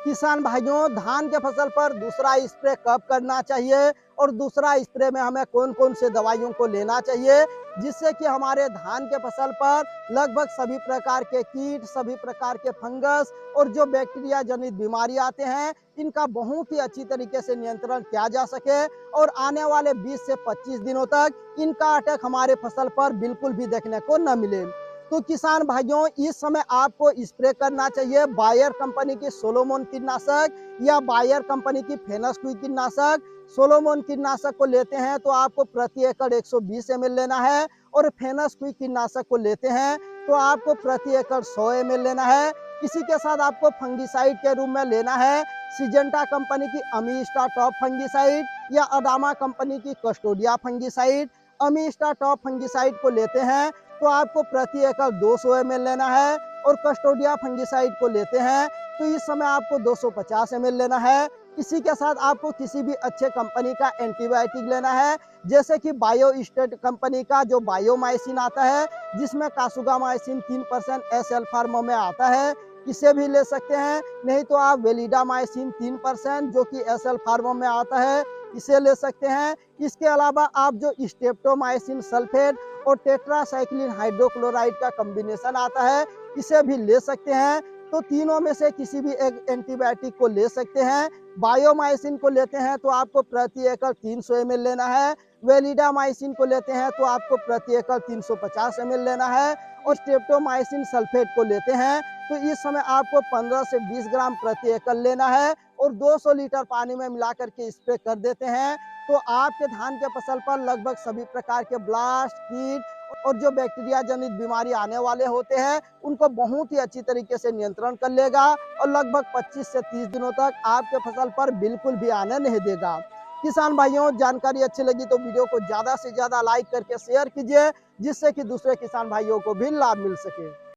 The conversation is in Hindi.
किसान भाइयों, धान के फसल पर दूसरा स्प्रे कब करना चाहिए और दूसरा स्प्रे में हमें कौन कौन से दवाइयों को लेना चाहिए, जिससे कि हमारे धान के फसल पर लगभग सभी प्रकार के कीट, सभी प्रकार के फंगस और जो बैक्टीरिया जनित बीमारी आते हैं, इनका बहुत ही अच्छी तरीके से नियंत्रण किया जा सके और आने वाले 20 से 25 दिनों तक इनका अटैक हमारे फसल पर बिल्कुल भी देखने को न मिले। तो किसान भाइयों, इस समय आपको स्प्रे करना चाहिए बायर कंपनी की सोलोमन कीटनाशक या बायर कंपनी की फेनोक्विक कीटनाशक। सोलोमन कीटनाशक को लेते हैं तो आपको प्रति एकड़ 120 ml लेना है और फेनोक्विक कीटनाशक को लेते हैं तो आपको प्रति एकड़ 100 ml लेना है। इसी के साथ आपको फंगिसाइड के रूप में लेना है सिजेंटा कंपनी की अमीस्टा टॉप फंगिसाइड या अडामा कंपनी की कस्टोडिया फंगिसाइड। अमीस्टा टॉप फंगिसाइड को लेते हैं तो आपको प्रति एकड़ 200 ml लेना है और कस्टोडिया फंगिसाइड को लेते हैं तो इस समय आपको 250 ml लेना है। इसी के साथ आपको किसी भी अच्छे कंपनी का एंटीबायोटिक लेना है, जैसे कि बायोस्टेट कंपनी का जो बायोमाइसिन आता है, जिसमें कासुगामाइसिन 3% एस एल्फार्मो में आता है, इसे भी ले सकते हैं। नहीं तो आप वेलिडामाइसिन 3% जो कि एस एल्फार्मो में आता है, इसे ले सकते हैं। इसके अलावा आप जो स्टेप्टोमाइसिन सल्फेट और टेट्रासाइक्लिन हाइड्रोक्लोराइड का कॉम्बिनेशन आता है, इसे भी ले सकते हैं। तो तीनों में से किसी भी एक एंटीबायोटिक को ले सकते हैं। बायोमाइसिन को लेते हैं तो आपको प्रति एकड़ 300 ml लेना है। वेलिडामाइसिन को लेते हैं तो आपको प्रति एकड़ 350 ml लेना है और स्ट्रेप्टोमाइसिन सल्फेट को लेते हैं तो इस समय आपको 15 से 20 ग्राम प्रति एकड़ लेना है और 200 लीटर पानी में मिलाकर के स्प्रे कर देते हैं तो आपके धान के फसल पर लगभग सभी प्रकार के ब्लास्ट, कीट और जो बैक्टीरिया जनित बीमारी आने वाले होते हैं, उनको बहुत ही अच्छी तरीके से नियंत्रण कर लेगा और लगभग 25 से 30 दिनों तक आपके फसल पर बिल्कुल भी आने नहीं देगा। किसान भाइयों, जानकारी अच्छी लगी तो वीडियो को ज़्यादा से ज़्यादा लाइक करके शेयर कीजिए, जिससे कि दूसरे किसान भाइयों को भी लाभ मिल सके।